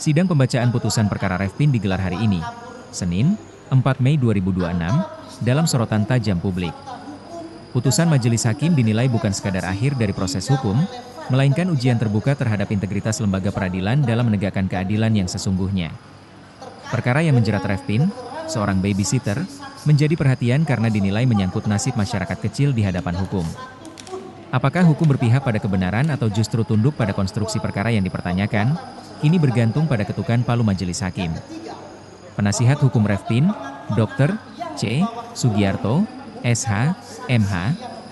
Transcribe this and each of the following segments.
Sidang pembacaan putusan perkara Revpin digelar hari ini, Senin, 4 Mei 2026, dalam sorotan tajam publik. Putusan majelis hakim dinilai bukan sekadar akhir dari proses hukum, melainkan ujian terbuka terhadap integritas lembaga peradilan dalam menegakkan keadilan yang sesungguhnya. Perkara yang menjerat Revpin, seorang babysitter, menjadi perhatian karena dinilai menyangkut nasib masyarakat kecil di hadapan hukum. Apakah hukum berpihak pada kebenaran atau justru tunduk pada konstruksi perkara yang dipertanyakan? Kini bergantung pada ketukan palu majelis hakim. Penasihat hukum Revpin, Dr. C. Sugiarto, SH, MH,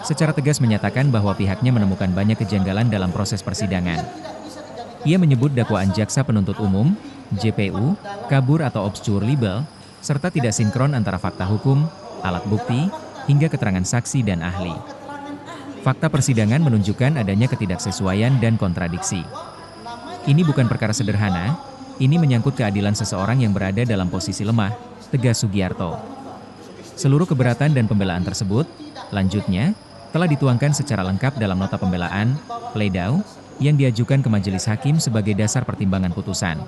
secara tegas menyatakan bahwa pihaknya menemukan banyak kejanggalan dalam proses persidangan. Ia menyebut dakwaan jaksa penuntut umum, JPU, kabur atau obscure libel, serta tidak sinkron antara fakta hukum, alat bukti, hingga keterangan saksi dan ahli. Fakta persidangan menunjukkan adanya ketidaksesuaian dan kontradiksi. Ini bukan perkara sederhana, ini menyangkut keadilan seseorang yang berada dalam posisi lemah, tegas Sugiarto. Seluruh keberatan dan pembelaan tersebut, lanjutnya, telah dituangkan secara lengkap dalam nota pembelaan, pledau, yang diajukan ke majelis hakim sebagai dasar pertimbangan putusan.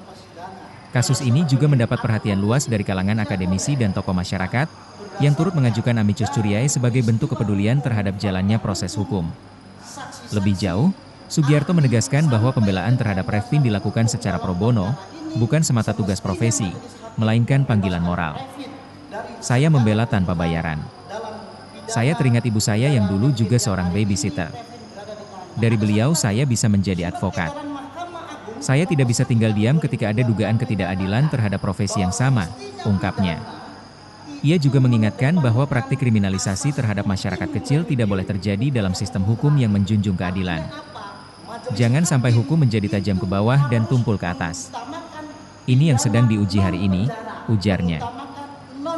Kasus ini juga mendapat perhatian luas dari kalangan akademisi dan tokoh masyarakat, yang turut mengajukan amicus curiae sebagai bentuk kepedulian terhadap jalannya proses hukum. Lebih jauh, Sugiarto menegaskan bahwa pembelaan terhadap Revpin dilakukan secara pro bono, bukan semata tugas profesi, melainkan panggilan moral. Saya membela tanpa bayaran. Saya teringat ibu saya yang dulu juga seorang babysitter. Dari beliau saya bisa menjadi advokat. Saya tidak bisa tinggal diam ketika ada dugaan ketidakadilan terhadap profesi yang sama, ungkapnya. Ia juga mengingatkan bahwa praktik kriminalisasi terhadap masyarakat kecil tidak boleh terjadi dalam sistem hukum yang menjunjung keadilan. Jangan sampai hukum menjadi tajam ke bawah dan tumpul ke atas. Ini yang sedang diuji hari ini, ujarnya.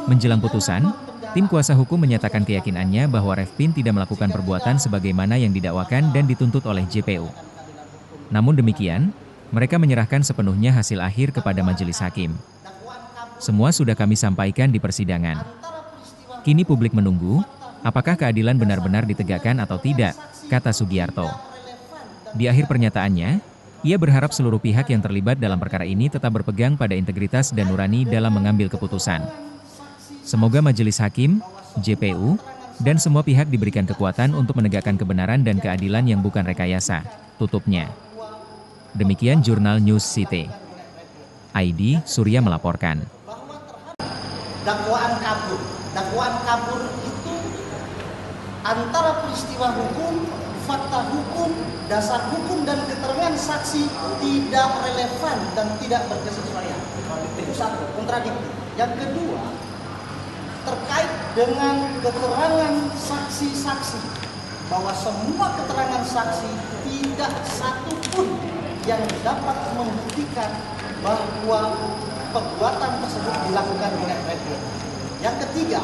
Menjelang putusan, tim kuasa hukum menyatakan keyakinannya bahwa Revpin tidak melakukan perbuatan sebagaimana yang didakwakan dan dituntut oleh JPU. Namun demikian, mereka menyerahkan sepenuhnya hasil akhir kepada majelis hakim. Semua sudah kami sampaikan di persidangan. Kini publik menunggu, apakah keadilan benar-benar ditegakkan atau tidak, kata Sugiarto. Di akhir pernyataannya, ia berharap seluruh pihak yang terlibat dalam perkara ini tetap berpegang pada integritas dan nurani dalam mengambil keputusan. Semoga majelis hakim, JPU, dan semua pihak diberikan kekuatan untuk menegakkan kebenaran dan keadilan yang bukan rekayasa, tutupnya. Demikian Jurnal News City. ID Surya melaporkan. Dakwaan kabur. Dakwaan kabur itu antara peristiwa hukum, fakta hukum, dasar hukum, dan keterangan saksi tidak relevan dan tidak berkesesuaian. Itu satu, kontradiktif. Yang kedua, terkait dengan keterangan saksi-saksi, bahwa semua keterangan saksi tidak satu pun yang dapat membuktikan bahwa perbuatan tersebut dilakukan oleh Revpin. Yang ketiga,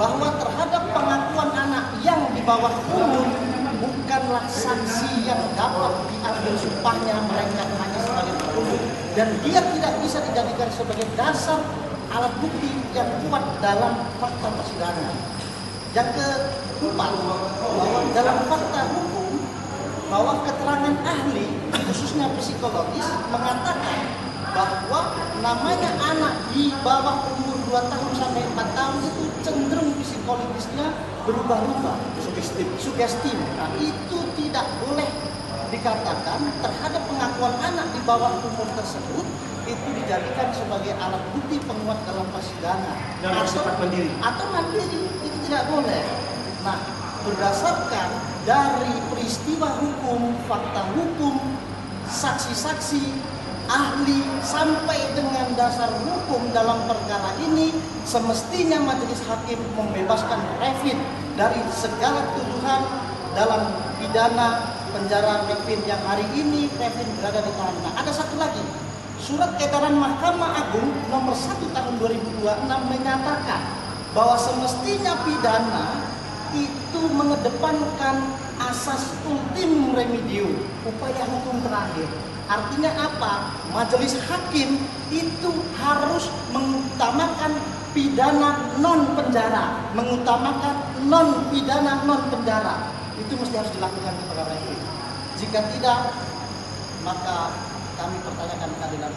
bahwa terhadap pengakuan anak yang di bawah umur bukanlah saksi yang dapat diambil sumpahnya, melainkan hanya sebagai petunjuk, dan dia tidak bisa dijadikan sebagai dasar alat bukti yang kuat dalam fakta persidangan. Yang keempat, bahwa dalam fakta hukum, bahwa keterangan ahli, khususnya psikologis, mengatakan bahwa namanya anak di bawah umur 2 tahun sampai 4 tahun itu cenderung psikologisnya berubah-ubah, sugestif. Nah, itu tidak boleh dikatakan terhadap pengakuan anak di bawah umur tersebut itu dijadikan sebagai alat bukti penguat dalam persidangan. Atau mandiri, itu tidak boleh. Nah, berdasarkan dari peristiwa hukum, fakta hukum, saksi-saksi, ahli, sampai dengan dasar hukum dalam perkara ini, semestinya majelis hakim membebaskan Revpin dari segala tuduhan dalam pidana penjara Revpin yang hari ini Revpin berada di tahanan. Ada satu lagi, surat edaran Mahkamah Agung nomor 1 tahun 2026 menyatakan bahwa semestinya pidana itu mengedepankan asas ultim remedium, upaya hukum terakhir. Artinya apa? Majelis hakim itu harus mengutamakan pidana non penjara, mengutamakan non pidana non penjara. Itu mesti harus dilakukan kepada Revpin. Jika tidak, maka kami pertanyakan keadilan